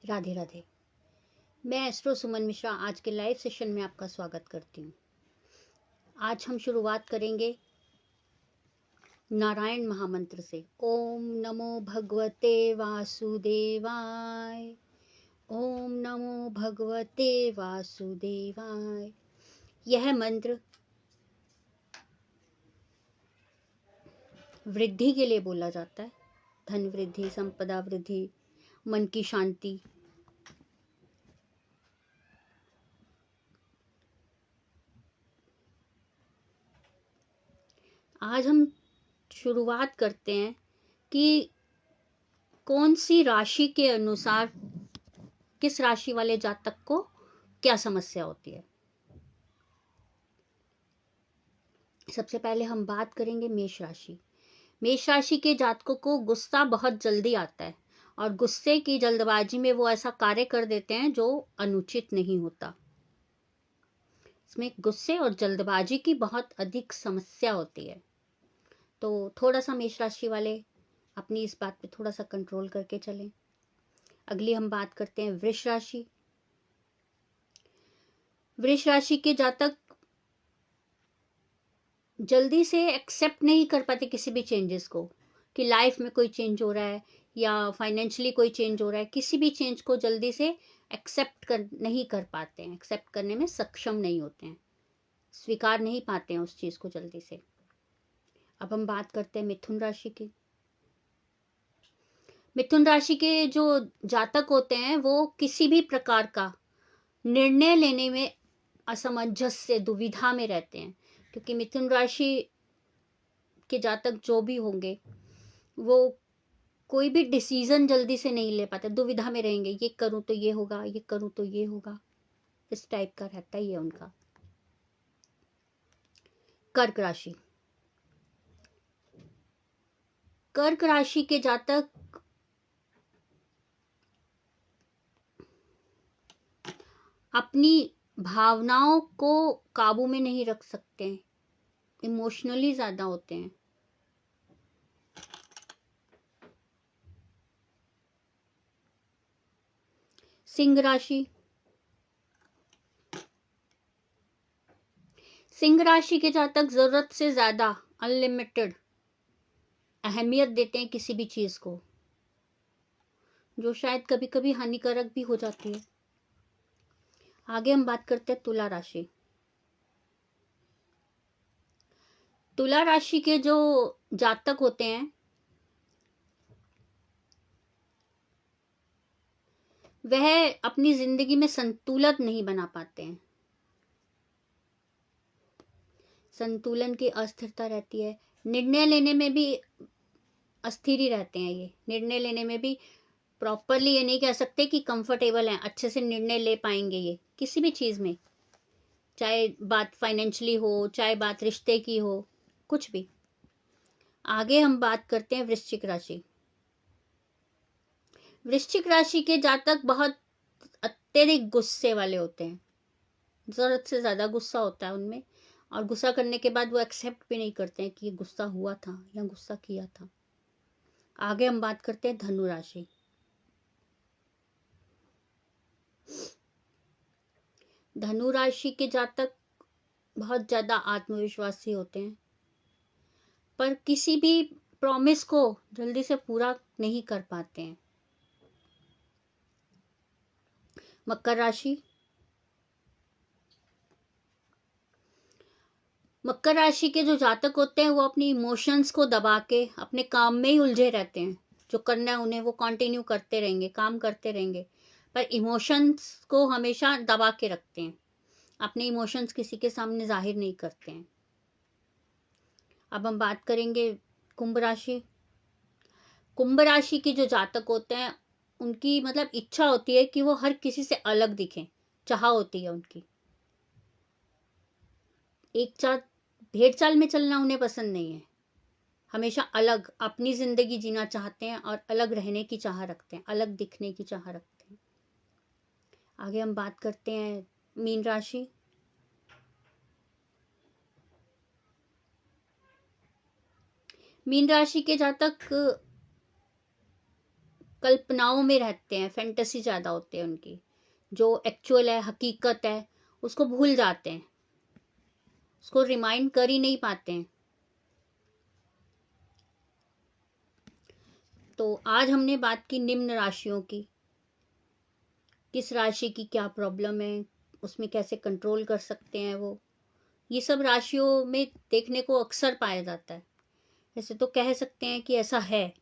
राधे राधे। मैं एस्ट्रो सुमन मिश्रा आज के लाइव सेशन में आपका स्वागत करती हूँ। आज हम शुरुआत करेंगे नारायण महामंत्र से। ओम नमो भगवते वासुदेवाय। ओम नमो भगवते वासुदेवाय। यह मंत्र वृद्धि के लिए बोला जाता है। धन वृद्धि, संपदा वृद्धि, मन की शांति। आज हम शुरुआत करते हैं कि कौन सी राशि के अनुसार किस राशि वाले जातक को क्या समस्या होती है। सबसे पहले हम बात करेंगे मेष राशि। मेष राशि के जातकों को गुस्सा बहुत जल्दी आता है और गुस्से की जल्दबाजी में वो ऐसा कार्य कर देते हैं जो अनुचित नहीं होता। इसमें गुस्से और जल्दबाजी की बहुत अधिक समस्या होती है, तो थोड़ा सा मेष राशि वाले अपनी इस बात पे थोड़ा सा कंट्रोल करके चलें। अगली हम बात करते हैं वृष राशि। वृष राशि के जातक जल्दी से एक्सेप्ट नहीं कर पाते किसी भी चेंजेस को, कि लाइफ में कोई चेंज हो रहा है या फाइनेंशियली कोई चेंज हो रहा है। किसी भी चेंज को जल्दी से एक्सेप्ट नहीं कर पाते हैं, एक्सेप्ट करने में सक्षम नहीं होते हैं, स्वीकार नहीं पाते हैं उस चीज को जल्दी से। अब हम बात करते हैं मिथुन राशि की। मिथुन राशि के जो जातक होते हैं वो किसी भी प्रकार का निर्णय लेने में असमंजस, दुविधा में रहते हैं, क्योंकि मिथुन राशि के जातक जो भी होंगे वो कोई भी डिसीजन जल्दी से नहीं ले पाते, दुविधा में रहेंगे। ये करूं तो ये होगा, ये करूं तो ये होगा, इस टाइप का रहता ही है उनका। कर्क राशि। कर्क राशि के जातक अपनी भावनाओं को काबू में नहीं रख सकते हैं, इमोशनली ज्यादा होते हैं। सिंह राशि। सिंह राशि के जातक जरूरत से ज्यादा अनलिमिटेड अहमियत देते हैं किसी भी चीज को, जो शायद कभी कभी हानिकारक भी हो जाती है। आगे हम बात करते हैं तुला राशि। तुला राशि के जो जातक होते हैं वह अपनी जिंदगी में संतुलन नहीं बना पाते हैं। संतुलन की अस्थिरता रहती है। निर्णय लेने में भी अस्थिर ही रहते हैं। ये निर्णय लेने में भी प्रॉपरली ये नहीं कह सकते कि कंफर्टेबल हैं, अच्छे से निर्णय ले पाएंगे ये किसी भी चीज में, चाहे बात फाइनेंशियली हो, चाहे बात रिश्ते की हो, कुछ भी। आगे हम बात करते हैं वृश्चिक राशि। वृश्चिक राशि के जातक बहुत अत्यधिक गुस्से वाले होते हैं, जरूरत से ज्यादा गुस्सा होता है उनमें, और गुस्सा करने के बाद वो एक्सेप्ट भी नहीं करते हैं कि ये गुस्सा हुआ था या गुस्सा किया था। आगे हम बात करते हैं धनु राशि। धनु राशि के जातक बहुत ज्यादा आत्मविश्वासी होते हैं, पर किसी भी प्रॉमिस को जल्दी से पूरा नहीं कर पाते हैं। मकर राशि। मकर राशि के जो जातक होते हैं वो अपनी इमोशंस को दबा के अपने काम में ही उलझे रहते हैं। जो करना है उन्हें वो कंटिन्यू करते रहेंगे, काम करते रहेंगे, पर इमोशंस को हमेशा दबा के रखते हैं, अपने इमोशंस किसी के सामने जाहिर नहीं करते हैं। अब हम बात करेंगे कुंभ राशि। कुंभ राशि के जो जातक होते हैं उनकी मतलब इच्छा होती है कि वो हर किसी से अलग दिखें, चाह होती है उनकी। एक साथ भेड़ चाल में चलना उन्हें पसंद नहीं है, हमेशा अलग अपनी जिंदगी जीना चाहते हैं और अलग रहने की चाह रखते हैं, अलग दिखने की चाह रखते हैं। आगे हम बात करते हैं मीन राशि। मीन राशि के जातक कल्पनाओं में रहते हैं, फैंटेसी ज़्यादा होते हैं उनकी। जो एक्चुअल है, हकीकत है, उसको भूल जाते हैं, उसको रिमाइंड कर ही नहीं पाते हैं। तो आज हमने बात की निम्न राशियों की, किस राशि की क्या प्रॉब्लम है, उसमें कैसे कंट्रोल कर सकते हैं वो। ये सब राशियों में देखने को अक्सर पाया जाता है। वैसे तो कह सकते हैं कि ऐसा है।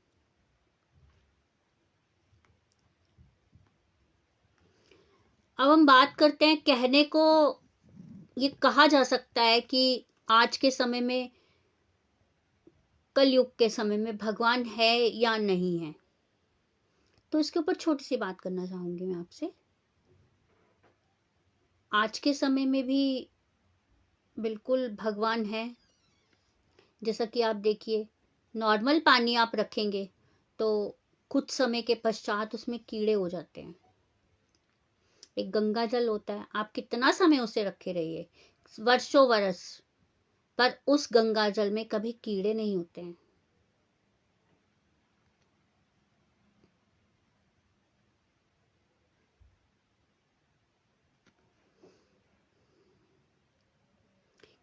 अब हम बात करते हैं, कहने को ये कहा जा सकता है कि आज के समय में, कलयुग के समय में भगवान है या नहीं है। तो इसके ऊपर छोटी सी बात करना चाहूंगी मैं आपसे। आज के समय में भी बिल्कुल भगवान है। जैसा कि आप देखिए, नॉर्मल पानी आप रखेंगे तो कुछ समय के पश्चात उसमें कीड़े हो जाते हैं। एक गंगा जल होता है, आप कितना समय उसे रखे रहिए, वर्षों वर्ष, पर उस गंगा जल में कभी कीड़े नहीं होते हैं।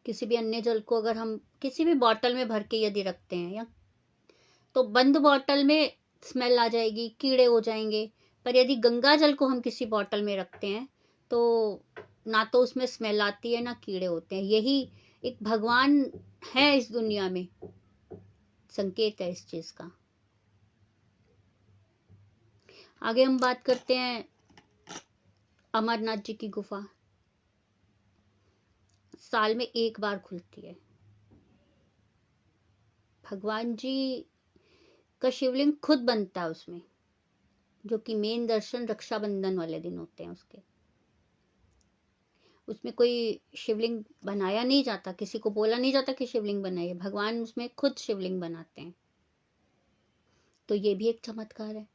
किसी भी अन्य जल को अगर हम किसी भी बॉटल में भर के यदि रखते हैं, या तो बंद बॉटल में स्मेल आ जाएगी, कीड़े हो जाएंगे। पर यदि गंगा जल को हम किसी बॉटल में रखते हैं तो ना तो उसमें स्मेल आती है, ना कीड़े होते हैं। यही एक भगवान है इस दुनिया में, संकेत है इस चीज का। आगे हम बात करते हैं अमरनाथ जी की गुफा। साल में एक बार खुलती है। भगवान जी का शिवलिंग खुद बनता है उसमें, जो कि मेन दर्शन रक्षाबंधन वाले दिन होते हैं उसके। उसमें कोई शिवलिंग बनाया नहीं जाता, किसी को बोला नहीं जाता कि शिवलिंग बनाइए, भगवान उसमें खुद शिवलिंग बनाते हैं। तो ये भी एक चमत्कार है।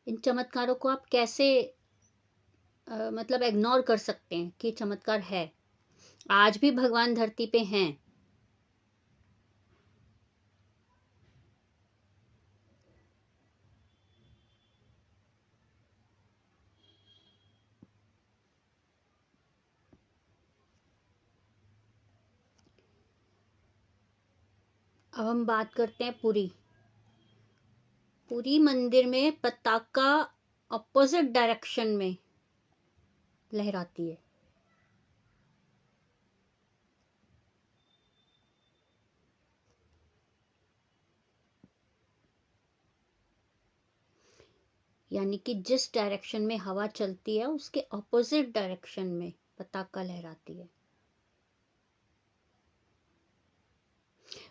इन चमत्कारों को आप कैसे मतलब इग्नोर कर सकते हैं कि चमत्कार है। आज भी भगवान धरती पे हैं। अब हम बात करते हैं पुरी। पुरी मंदिर में पताका अपोजिट डायरेक्शन में लहराती है। यानी कि जिस डायरेक्शन में हवा चलती है उसके अपोजिट डायरेक्शन में पताका लहराती है।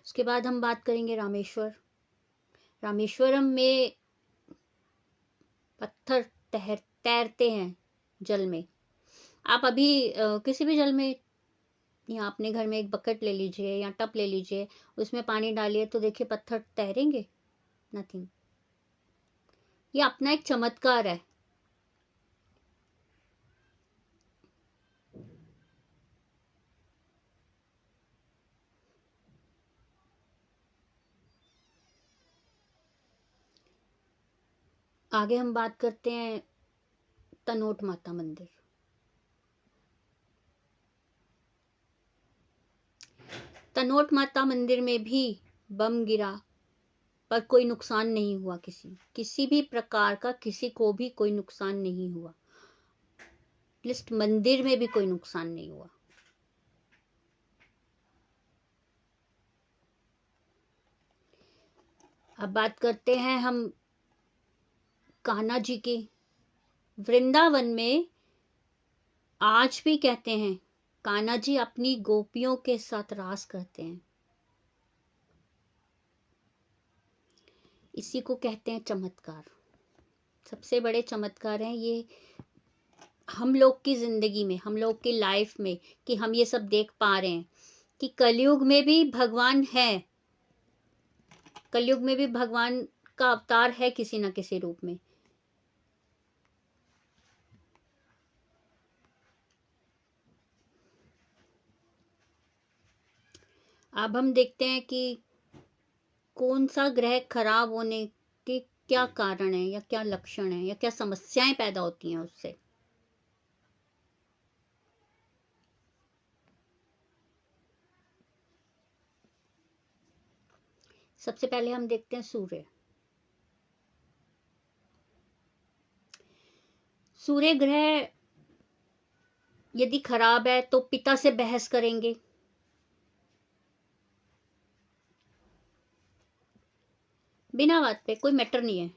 उसके बाद हम बात करेंगे रामेश्वर। रामेश्वरम में पत्थर तैरते हैं जल में। आप अभी किसी भी जल में, या अपने घर में एक बकेट ले लीजिए या टब ले लीजिए, उसमें पानी डालिए तो देखिए पत्थर तैरेंगे? नथिंग। ये अपना एक चमत्कार है। आगे हम बात करते हैं तनोट माता मंदिर। तनोट माता मंदिर में भी बम गिरा, पर कोई नुकसान नहीं हुआ। किसी भी प्रकार का किसी को भी कोई नुकसान नहीं हुआ। लिस्ट मंदिर में भी कोई नुकसान नहीं हुआ। अब बात करते हैं हम कान्हा जी की। वृंदावन में आज भी कहते हैं कान्हा जी अपनी गोपियों के साथ रास करते हैं। इसी को कहते हैं चमत्कार। सबसे बड़े चमत्कार हैं ये हम लोग की जिंदगी में, हम लोग की लाइफ में, कि हम ये सब देख पा रहे हैं कि कलयुग में भी भगवान है। कलयुग में भी भगवान का अवतार है किसी न किसी रूप में। अब हम देखते हैं कि कौन सा ग्रह खराब होने के क्या कारण है या क्या लक्षण है या क्या समस्याएं पैदा होती हैं उससे। सबसे पहले हम देखते हैं सूर्य। सूर्य ग्रह यदि खराब है तो पिता से बहस करेंगे, बिना बात पे, कोई मैटर नहीं है,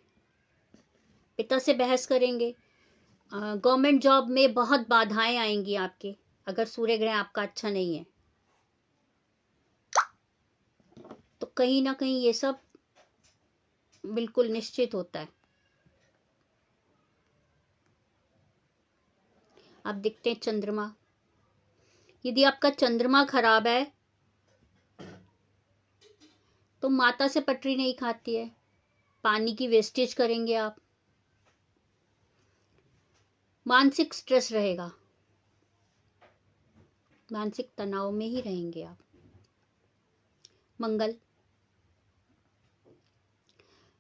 पिता से बहस करेंगे। गवर्नमेंट जॉब में बहुत बाधाएं आएंगी आपके, अगर सूर्य ग्रह आपका अच्छा नहीं है तो कहीं ना कहीं ये सब बिल्कुल निश्चित होता है। आप देखते हैं चंद्रमा, यदि आपका चंद्रमा खराब है तो माता से पटरी नहीं खाती है, पानी की वेस्टेज करेंगे आप, मानसिक स्ट्रेस रहेगा, मानसिक तनाव में ही रहेंगे आप। मंगल,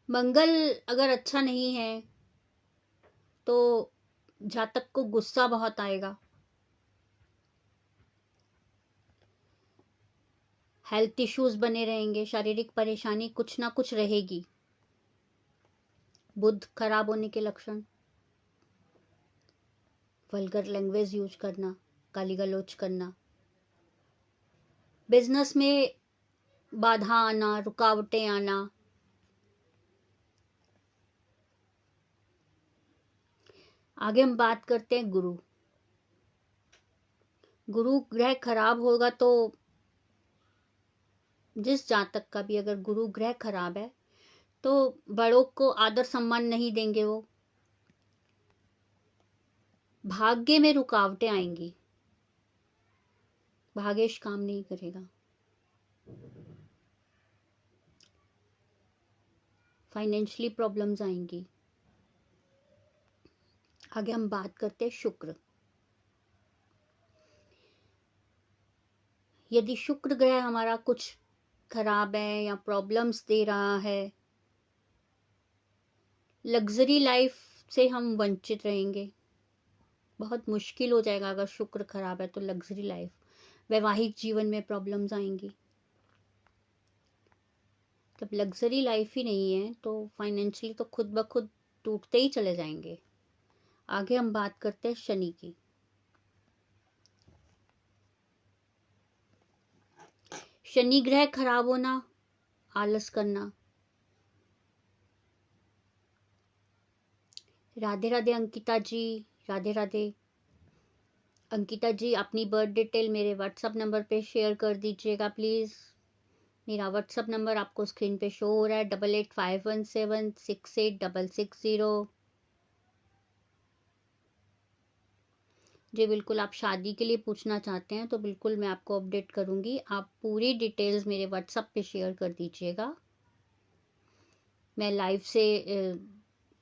मंगल अगर अच्छा नहीं है तो जातक को गुस्सा बहुत आएगा, हेल्थ इश्यूज बने रहेंगे, शारीरिक परेशानी कुछ ना कुछ रहेगी। बुध खराब होने के लक्षण, वल्गर लैंग्वेज यूज करना, गाली गलौज करना, बिजनेस में बाधा आना, रुकावटें आना। आगे हम बात करते हैं गुरु। गुरु ग्रह खराब होगा तो जिस जातक का भी अगर गुरु ग्रह खराब है तो बड़ों को आदर सम्मान नहीं देंगे, वो भाग्य में रुकावटें आएंगी, भाग्यश काम नहीं करेगा, फाइनेंशियली प्रॉब्लम्स आएंगी। आगे हम बात करते हैं शुक्र। यदि शुक्र ग्रह हमारा कुछ खराब है या प्रॉब्लम्स दे रहा है, लग्जरी लाइफ से हम वंचित रहेंगे, बहुत मुश्किल हो जाएगा अगर शुक्र खराब है तो लग्जरी लाइफ, वैवाहिक जीवन में प्रॉब्लम्स आएंगी। जब लग्जरी लाइफ ही नहीं है तो फाइनेंशियली तो खुद ब खुद टूटते ही चले जाएंगे। आगे हम बात करते हैं शनि की। शनि ग्रह खराब होना, आलस करना। राधे राधे अंकिता जी, राधे राधे। अंकिता जी अपनी बर्थ डिटेल मेरे व्हाट्सएप नंबर पे शेयर कर दीजिएगा प्लीज़। मेरा व्हाट्सएप नंबर आपको स्क्रीन पे शो हो रहा है, 8851768660। जी बिल्कुल, आप शादी के लिए पूछना चाहते हैं तो बिल्कुल मैं आपको अपडेट करूंगी। आप पूरी डिटेल्स मेरे व्हाट्सएप पे शेयर कर दीजिएगा। मैं लाइव से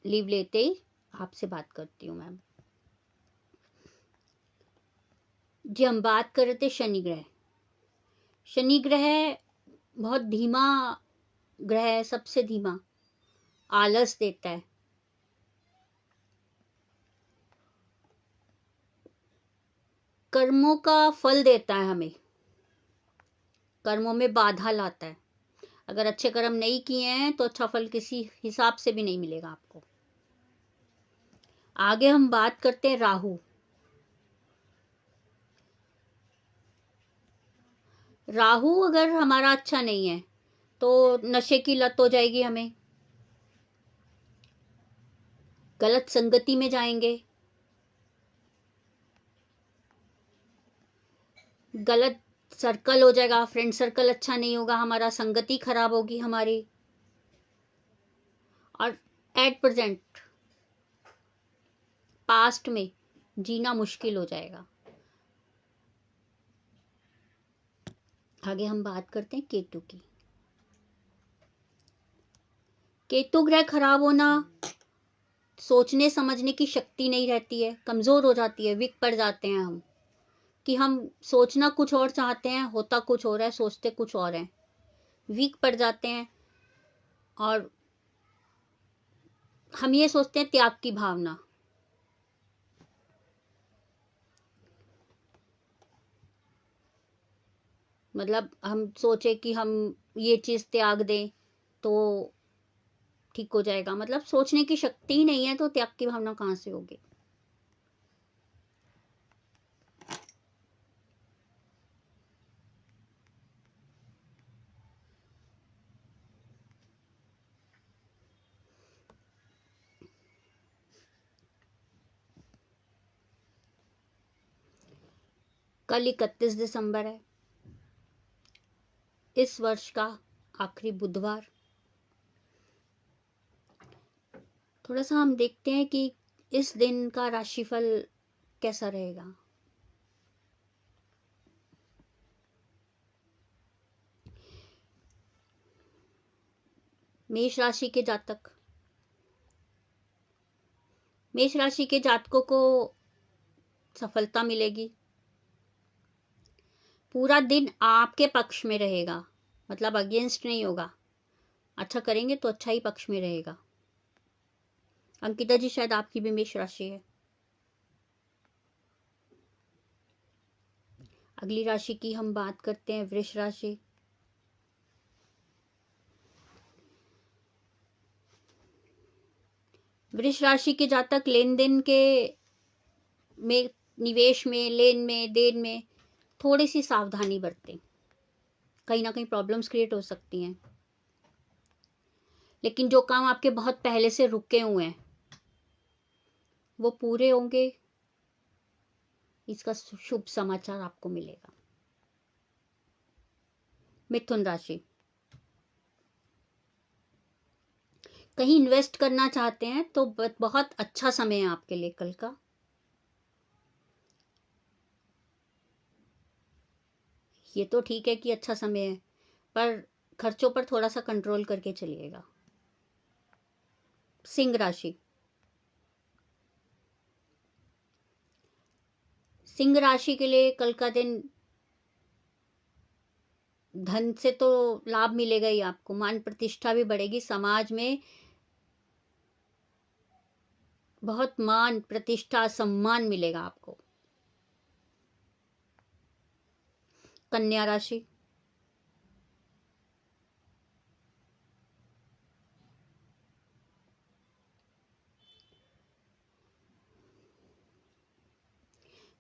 लीव लेते ही आपसे बात करती हूँ मैम। जी हम बात कर रहे थे शनि ग्रह। शनि ग्रह बहुत धीमा ग्रह है, सबसे धीमा, आलस देता है, कर्मों का फल देता है हमें, कर्मों में बाधा लाता है। अगर अच्छे कर्म नहीं किए हैं तो अच्छा फल किसी हिसाब से भी नहीं मिलेगा आपको। आगे हम बात करते हैं राहु। राहु अगर हमारा अच्छा नहीं है तो नशे की लत हो जाएगी, हमें गलत संगति में जाएंगे, गलत सर्कल हो जाएगा, फ्रेंड सर्कल अच्छा नहीं होगा, हमारा संगति खराब होगी हमारी, और एट प्रेजेंट पास्ट में जीना मुश्किल हो जाएगा। आगे हम बात करते हैं केतु की। केतु ग्रह खराब होना, सोचने समझने की शक्ति नहीं रहती है, कमजोर हो जाती है, वीक पड़ जाते हैं हम, कि हम सोचना कुछ और चाहते हैं, होता कुछ और है, सोचते कुछ और है, वीक पड़ जाते हैं और हम ये सोचते हैं त्याग की भावना, मतलब हम सोचे कि हम ये चीज त्याग दें तो ठीक हो जाएगा, मतलब सोचने की शक्ति ही नहीं है तो त्याग की भावना कहाँ से होगी। कल 31 दिसंबर है, इस वर्ष का आखिरी बुधवार। थोड़ा सा हम देखते हैं कि इस दिन का राशिफल कैसा रहेगा। मेष राशि के जातक, मेष राशि के जातकों को सफलता मिलेगी, पूरा दिन आपके पक्ष में रहेगा, मतलब अगेंस्ट नहीं होगा, अच्छा करेंगे तो अच्छा ही पक्ष में रहेगा। अंकिता जी शायद आपकी भी मेष राशि है। अगली राशि की हम बात करते हैं वृष राशि। वृष राशि के जातक लेन देन के में, निवेश में, लेन में, देन में थोड़ी सी सावधानी बरतें, कहीं ना कहीं प्रॉब्लम्स क्रिएट हो सकती हैं, लेकिन जो काम आपके बहुत पहले से रुके हुए हैं वो पूरे होंगे, इसका शुभ समाचार आपको मिलेगा। मिथुन राशि, कहीं इन्वेस्ट करना चाहते हैं तो बहुत अच्छा समय है आपके लिए कल का। ये तो ठीक है कि अच्छा समय है, पर खर्चों पर थोड़ा सा कंट्रोल करके चलिएगा। सिंह राशि, सिंह राशि के लिए कल का दिन धन से तो लाभ मिलेगा ही आपको, मान प्रतिष्ठा भी बढ़ेगी, समाज में बहुत मान प्रतिष्ठा सम्मान मिलेगा आपको। कन्या राशि,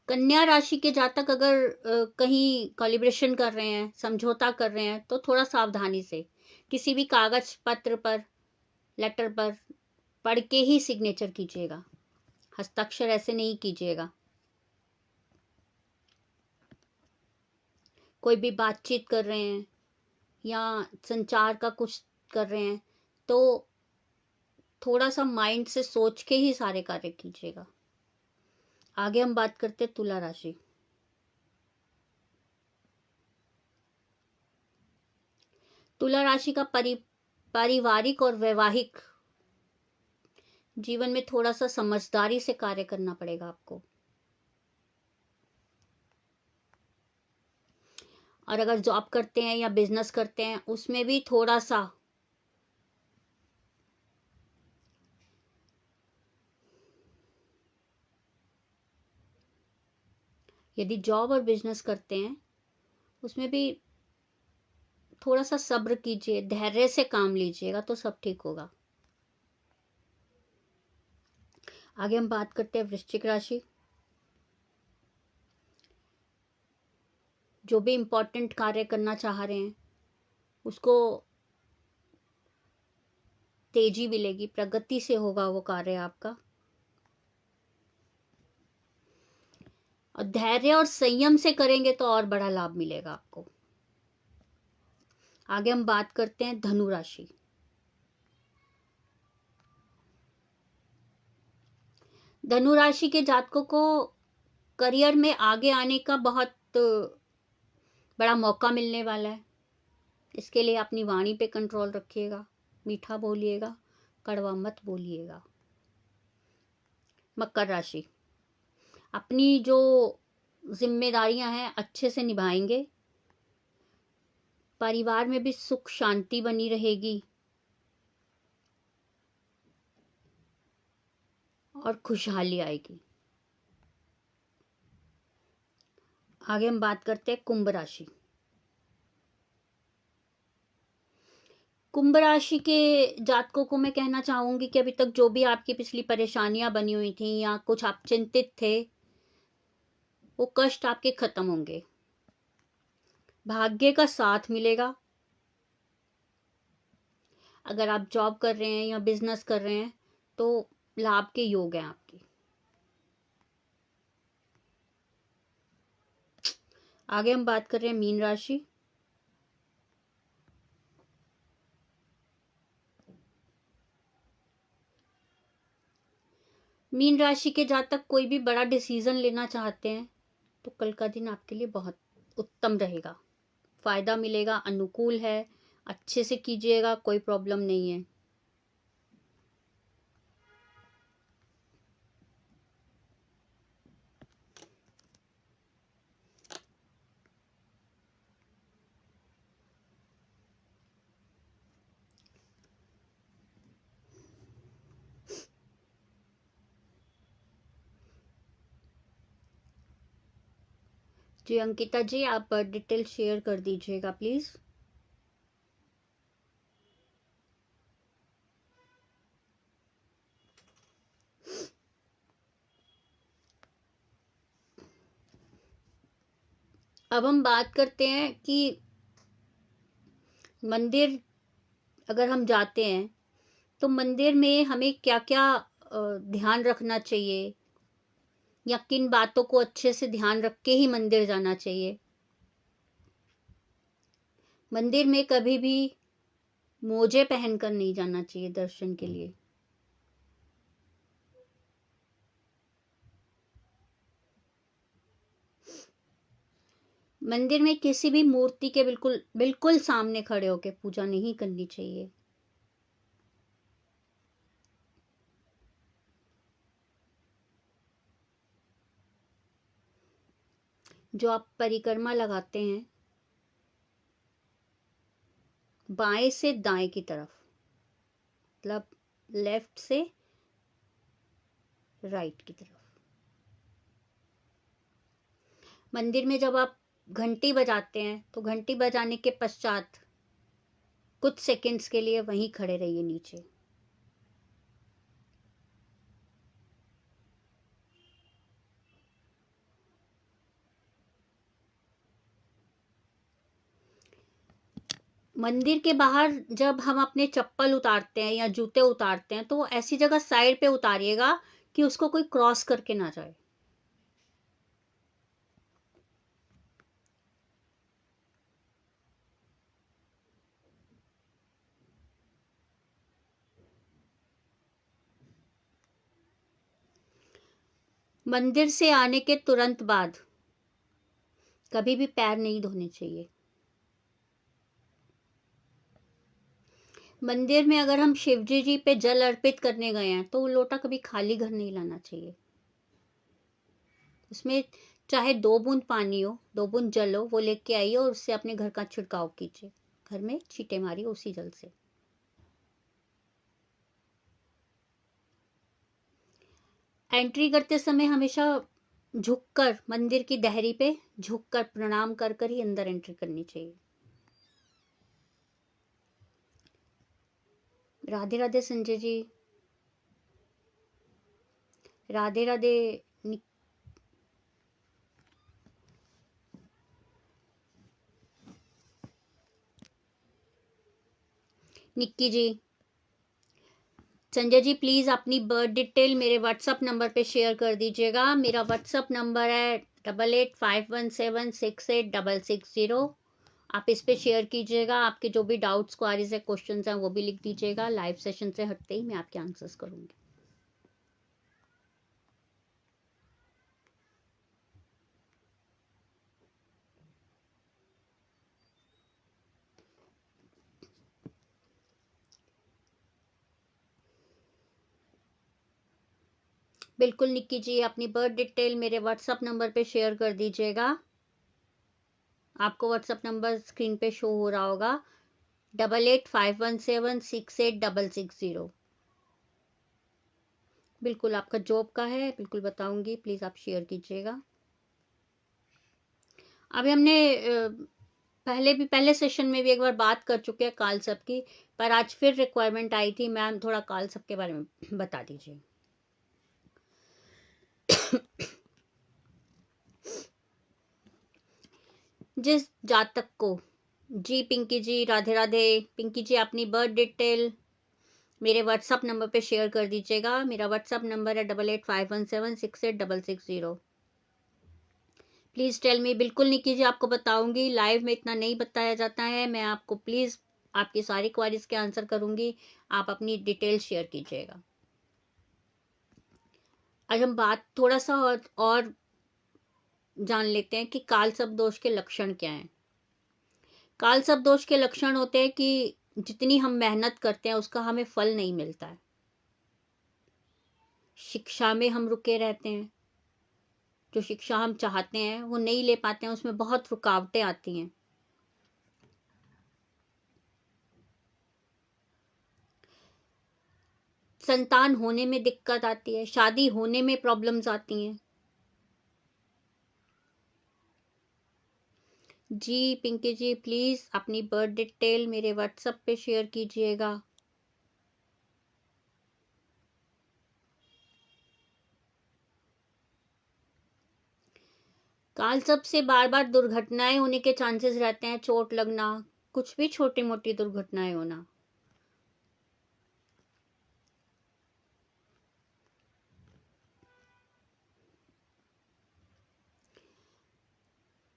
कन्या राशि के जातक अगर कहीं कॉलिब्रेशन कर रहे हैं, समझौता कर रहे हैं तो थोड़ा सावधानी से, किसी भी कागज पत्र पर, लेटर पर पढ़ के ही सिग्नेचर कीजिएगा, हस्ताक्षर ऐसे नहीं कीजिएगा। कोई भी बातचीत कर रहे हैं या संचार का कुछ कर रहे हैं तो थोड़ा सा माइंड से सोच के ही सारे कार्य कीजिएगा। आगे हम बात करते हैं तुला राशि। तुला राशि का पारिवारिक और वैवाहिक जीवन में थोड़ा सा समझदारी से कार्य करना पड़ेगा आपको, और अगर जॉब करते हैं या बिजनेस करते हैं उसमें भी थोड़ा सा यदि जॉब और बिजनेस करते हैं उसमें भी थोड़ा सा सब्र कीजिए, धैर्य से काम लीजिएगा तो सब ठीक होगा। आगे हम बात करते हैं वृश्चिक राशि। जो भी इम्पोर्टेंट कार्य करना चाह रहे हैं उसको तेजी मिलेगी, प्रगति से होगा वो कार्य आपका, और धैर्य और संयम से करेंगे तो और बड़ा लाभ मिलेगा आपको। आगे हम बात करते हैं धनु राशि। धनु राशि के जातकों को करियर में आगे आने का बहुत बड़ा मौका मिलने वाला है, इसके लिए अपनी वाणी पे कंट्रोल रखिएगा, मीठा बोलिएगा, कड़वा मत बोलिएगा। मकर राशि, अपनी जो जिम्मेदारियां हैं अच्छे से निभाएंगे, परिवार में भी सुख शांति बनी रहेगी, और खुशहाली आएगी। आगे हम बात करते हैं कुंभ राशि। कुंभ राशि के जातकों को मैं कहना चाहूंगी कि अभी तक जो भी आपकी पिछली परेशानियां बनी हुई थी या कुछ आप चिंतित थे, वो कष्ट आपके खत्म होंगे। भाग्य का साथ मिलेगा। अगर आप जॉब कर रहे हैं या बिजनेस कर रहे हैं तो लाभ के योग हैं आपके। आगे हम बात कर रहे हैं मीन राशि। मीन राशि के जातक कोई भी बड़ा डिसीजन लेना चाहते हैं तो कल का दिन आपके लिए बहुत उत्तम रहेगा। फायदा मिलेगा, अनुकूल है, अच्छे से कीजिएगा, कोई प्रॉब्लम नहीं है। जी अंकिता जी, आप डिटेल शेयर कर दीजिएगा प्लीज। अब हम बात करते हैं कि मंदिर अगर हम जाते हैं तो मंदिर में हमें क्या क्या ध्यान रखना चाहिए या किन बातों को अच्छे से ध्यान रख के ही मंदिर जाना चाहिए। मंदिर में कभी भी मोजे पहनकर नहीं जाना चाहिए दर्शन के लिए। मंदिर में किसी भी मूर्ति के बिल्कुल बिल्कुल सामने खड़े होकर पूजा नहीं करनी चाहिए। जो आप परिक्रमा लगाते हैं बाएं से दाएं की तरफ, मतलब लेफ्ट से राइट की तरफ। मंदिर में जब आप घंटी बजाते हैं तो घंटी बजाने के पश्चात कुछ सेकंड्स के लिए वहीं खड़े रहिए नीचे। मंदिर के बाहर जब हम अपने चप्पल उतारते हैं या जूते उतारते हैं तो ऐसी जगह साइड पे उतारिएगा कि उसको कोई क्रॉस करके ना जाए। मंदिर से आने के तुरंत बाद कभी भी पैर नहीं धोने चाहिए। मंदिर में अगर हम शिवजी जी पे जल अर्पित करने गए हैं तो वो लोटा कभी खाली घर नहीं लाना चाहिए। उसमें चाहे 2 बूंद पानी हो, 2 बूंद जल हो, वो लेके आइए और उससे अपने घर का छिड़काव कीजिए। घर में छींटे मारिए उसी जल से। एंट्री करते समय हमेशा झुककर, मंदिर की दहरी पे झुककर प्रणाम कर कर ही अंदर एंट्री करनी चाहिए। राधे राधे संजय जी। राधे राधे निक्की जी। संजय जी प्लीज अपनी बर्थ डिटेल मेरे व्हाट्सअप नंबर पे शेयर कर दीजिएगा। मेरा व्हाट्सअप नंबर है 8851768660। आप इस पे शेयर कीजिएगा। आपके जो भी डाउट्स क्वारीज है, क्वेश्चंस हैं, वो भी लिख दीजिएगा। लाइव सेशन से हटते ही मैं आपके आंसर्स करूंगी। बिल्कुल निक्की जी, अपनी बर्थ डिटेल मेरे व्हाट्सअप नंबर पे शेयर कर दीजिएगा। आपको व्हाट्सअप नंबर स्क्रीन पे शो हो रहा होगा, 8851768660। बिल्कुल आपका जॉब का है, बिल्कुल बताऊंगी, प्लीज़ आप शेयर कीजिएगा। अभी हमने पहले सेशन में भी एक बार बात कर चुके हैं काल सब की, पर आज फिर रिक्वायरमेंट आई थी, मैम थोड़ा काल सब के बारे में बता दीजिए। जिस जातक को, जी पिंकी जी, राधे राधे। पिंकी जी अपनी बर्थ डिटेल मेरे व्हाट्सअप नंबर पे शेयर कर दीजिएगा। मेरा व्हाट्सअप नंबर है 8851768660। Please tell me. बिल्कुल निकी जी आपको बताऊंगी, लाइव में इतना नहीं बताया जाता है। मैं आपको प्लीज़ आपकी सारी क्वारीज के आंसर करूंगी, आप अपनी डिटेल शेयर कीजिएगा। आज हम बात थोड़ा सा और जान लेते हैं कि काल सब दोष के लक्षण क्या हैं। काल सब दोष के लक्षण होते हैं कि जितनी हम मेहनत करते हैं उसका हमें फल नहीं मिलता है। शिक्षा में हम रुके रहते हैं, जो शिक्षा हम चाहते हैं वो नहीं ले पाते हैं, उसमें बहुत रुकावटें आती हैं। संतान होने में दिक्कत आती है, शादी होने में प्रॉब्लम्स आती हैं। जी पिंकी जी प्लीज अपनी बर्थ डिटेल मेरे व्हाट्सएप पे शेयर कीजिएगा। काल सब से बार बार दुर्घटनाएं होने के चांसेस रहते हैं, चोट लगना, कुछ भी छोटी मोटी दुर्घटनाएं होना।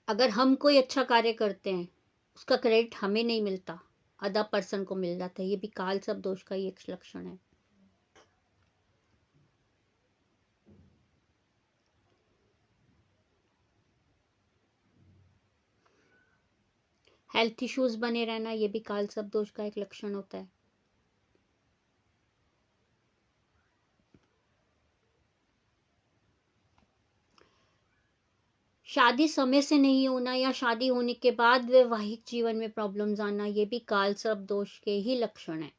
अगर हम कोई अच्छा कार्य करते हैं उसका क्रेडिट हमें नहीं मिलता, अदर पर्सन को मिल जाता है। ये भी काल सब दोष का ही एक लक्षण है। हेल्थ इश्यूज बने रहना, ये भी काल सब दोष का एक लक्षण होता है। शादी समय से नहीं होना या शादी होने के बाद वैवाहिक जीवन में प्रॉब्लम्स आना, ये भी काल सर्प दोष के ही लक्षण है।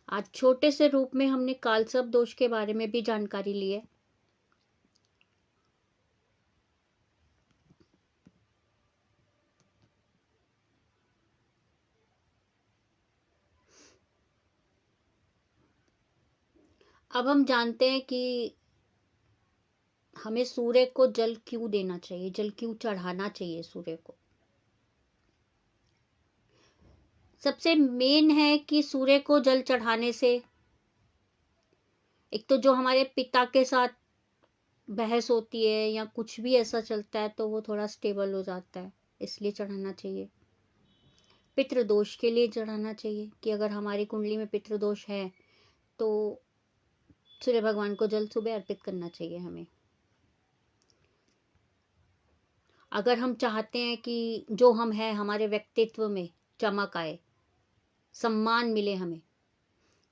आज छोटे से रूप में हमने काल सर्प दोष के बारे में भी जानकारी ली है। अब हम जानते हैं कि हमें सूर्य को जल क्यों देना चाहिए, जल क्यों चढ़ाना चाहिए सूर्य को। सबसे मेन है कि सूर्य को जल चढ़ाने से एक तो जो हमारे पिता के साथ बहस होती है या कुछ भी ऐसा चलता है तो वो थोड़ा स्टेबल हो जाता है, इसलिए चढ़ाना चाहिए। पितृदोष के लिए चढ़ाना चाहिए कि अगर हमारी कुंडली में पितृदोष है तो सूर्य भगवान को जल सुबह अर्पित करना चाहिए हमें। अगर हम चाहते हैं कि जो हम हैं हमारे व्यक्तित्व में चमक आए, सम्मान मिले हमें,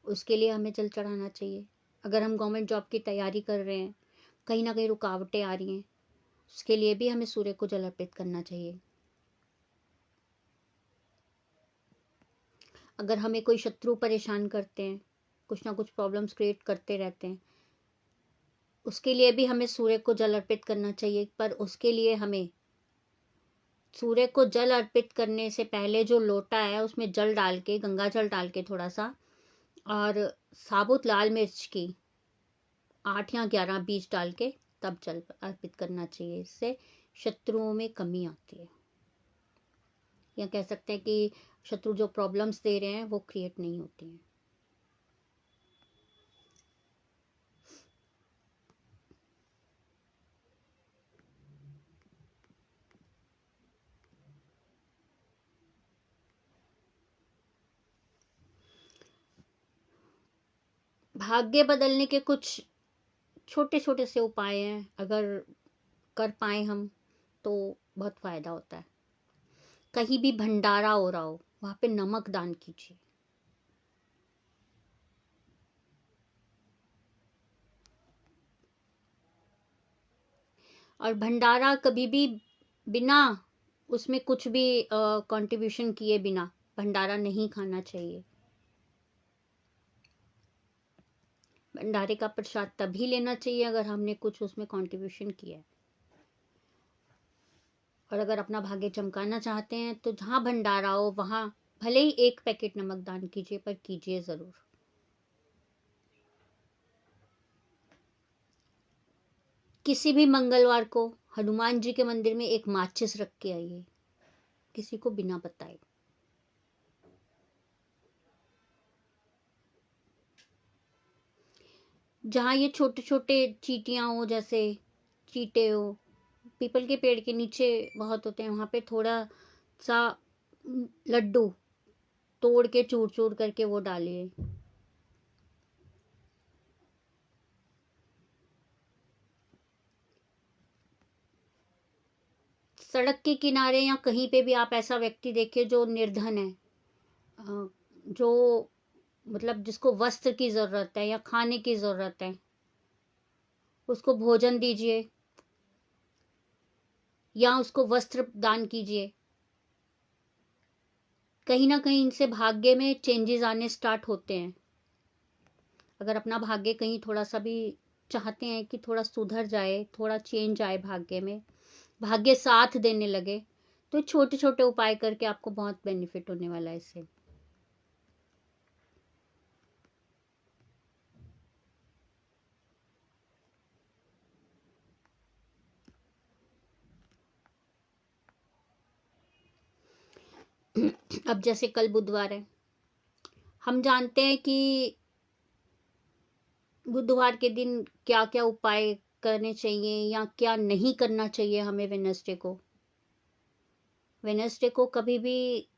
उसके लिए हमें जल चढ़ाना चाहिए। अगर हम गवर्नमेंट जॉब की तैयारी कर रहे हैं, कहीं ना कहीं रुकावटें आ रही हैं, उसके लिए भी हमें सूर्य को जल अर्पित करना चाहिए। अगर हमें कोई शत्रु परेशान करते हैं, कुछ ना कुछ प्रॉब्लम्स क्रिएट करते रहते हैं, उसके लिए भी हमें सूर्य को जल अर्पित करना चाहिए। पर उसके लिए हमें सूर्य को जल अर्पित करने से पहले जो लोटा है उसमें जल डाल के, गंगा जल डाल के थोड़ा सा, और साबुत लाल मिर्च की 8 या 11 बीज डाल के तब जल अर्पित करना चाहिए। इससे शत्रुओं में कमी आती है, या कह सकते हैं कि शत्रु जो प्रॉब्लम्स दे रहे हैं वो क्रिएट नहीं होती हैं। भाग्य बदलने के कुछ छोटे छोटे से उपाय हैं, अगर कर पाए हम तो बहुत फायदा होता है। कहीं भी भंडारा हो रहा हो वहां पे नमक दान कीजिए। और भंडारा कभी भी बिना उसमें कुछ भी कंट्रीब्यूशन किए बिना भंडारा नहीं खाना चाहिए। भंडारे का प्रसाद तभी लेना चाहिए अगर हमने कुछ उसमें कंट्रीब्यूशन किया है। और अगर अपना भाग्य चमकाना चाहते हैं तो जहाँ भंडारा हो वहाँ भले ही 1 पैकेट नमक दान कीजिए, पर कीजिए जरूर। किसी भी मंगलवार को हनुमान जी के मंदिर में एक माचिस रख के आइए, किसी को बिना बताए। जहाँ ये छोटे छोटे चींटियाँ हो, जैसे चींटे हो, पीपल के पेड़ के नीचे बहुत होते हैं, वहाँ पे थोड़ा सा लड्डू तोड़ के चूर चूर करके वो डालिए। सड़क के किनारे या कहीं पे भी आप ऐसा व्यक्ति देखिए जो निर्धन है, जो मतलब जिसको वस्त्र की जरूरत है या खाने की जरूरत है, उसको भोजन दीजिए या उसको वस्त्र दान कीजिए। कहीं ना कहीं इनसे भाग्य में चेंजेस आने स्टार्ट होते हैं। अगर अपना भाग्य कहीं थोड़ा सा भी चाहते हैं कि थोड़ा सुधर जाए, थोड़ा चेंज आए भाग्य में, भाग्य साथ देने लगे, तो छोटे छोटे उपाय करके आपको बहुत बेनिफिट होने वाला है इससे। अब जैसे कल बुधवार है, हम जानते हैं कि बुधवार के दिन क्या क्या उपाय करने चाहिए या क्या नहीं करना चाहिए हमें। वेनसडे को कभी भी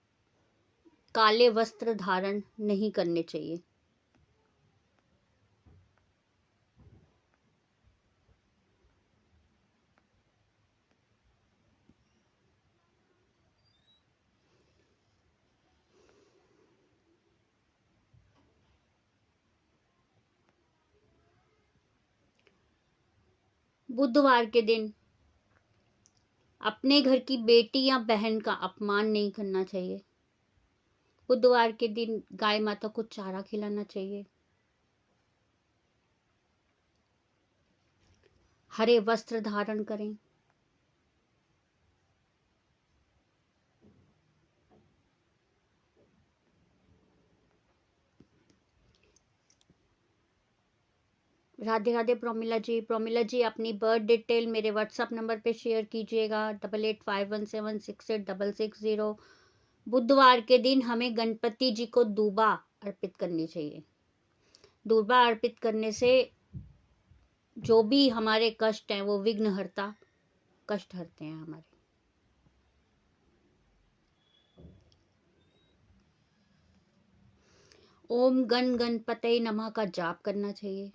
काले वस्त्र धारण नहीं करने चाहिए। बुधवार के दिन अपने घर की बेटी या बहन का अपमान नहीं करना चाहिए। बुधवार के दिन गाय माता को चारा खिलाना चाहिए। हरे वस्त्र धारण करें। राधे राधे प्रोमिला जी। प्रोमिला जी, अपनी बर्थ डिटेल मेरे व्हाट्सएप नंबर पे शेयर कीजिएगा, 8851766660। बुधवार के दिन हमें गणपति जी को दूबा अर्पित करनी चाहिए। दूबा अर्पित करने से जो भी हमारे कष्ट हैं वो विघ्नहर्ता कष्ट हरते हैं हमारे। ओम गण गणपतये नमः का जाप करना चाहिए।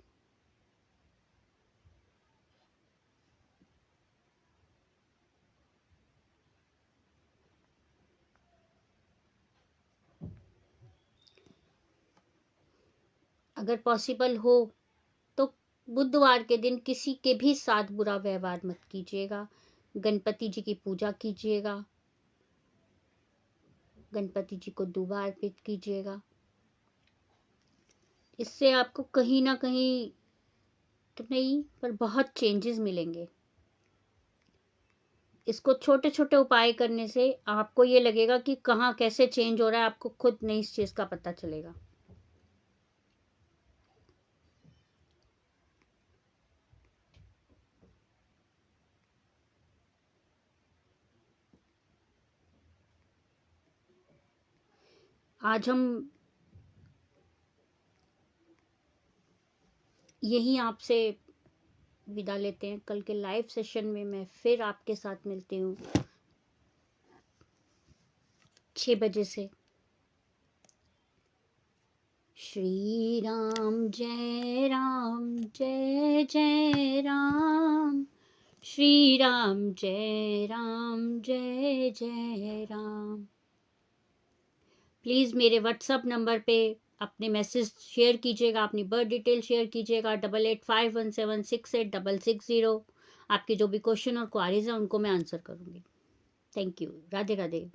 अगर पॉसिबल हो तो बुधवार के दिन किसी के भी साथ बुरा व्यवहार मत कीजिएगा। गणपति जी की पूजा कीजिएगा, गणपति जी को दूबा अर्पित कीजिएगा। इससे आपको कहीं ना कहीं तो नहीं पर बहुत चेंजेस मिलेंगे। इसको छोटे छोटे उपाय करने से आपको ये लगेगा कि कहाँ कैसे चेंज हो रहा है, आपको खुद नहीं इस चीज का पता चलेगा। आज हम यही आपसे विदा लेते हैं। कल के लाइव सेशन में मैं फिर आपके साथ मिलती हूँ 6 बजे से। श्री राम जय जय राम, श्री राम जय जय राम। प्लीज़ मेरे व्हाट्सएप नंबर पे अपने मैसेज शेयर कीजिएगा, अपनी बर्थ डिटेल शेयर कीजिएगा, 8851768660। आपके जो भी क्वेश्चन और क्वारीज हैं उनको मैं आंसर करूँगी। Thank you. राधे राधे।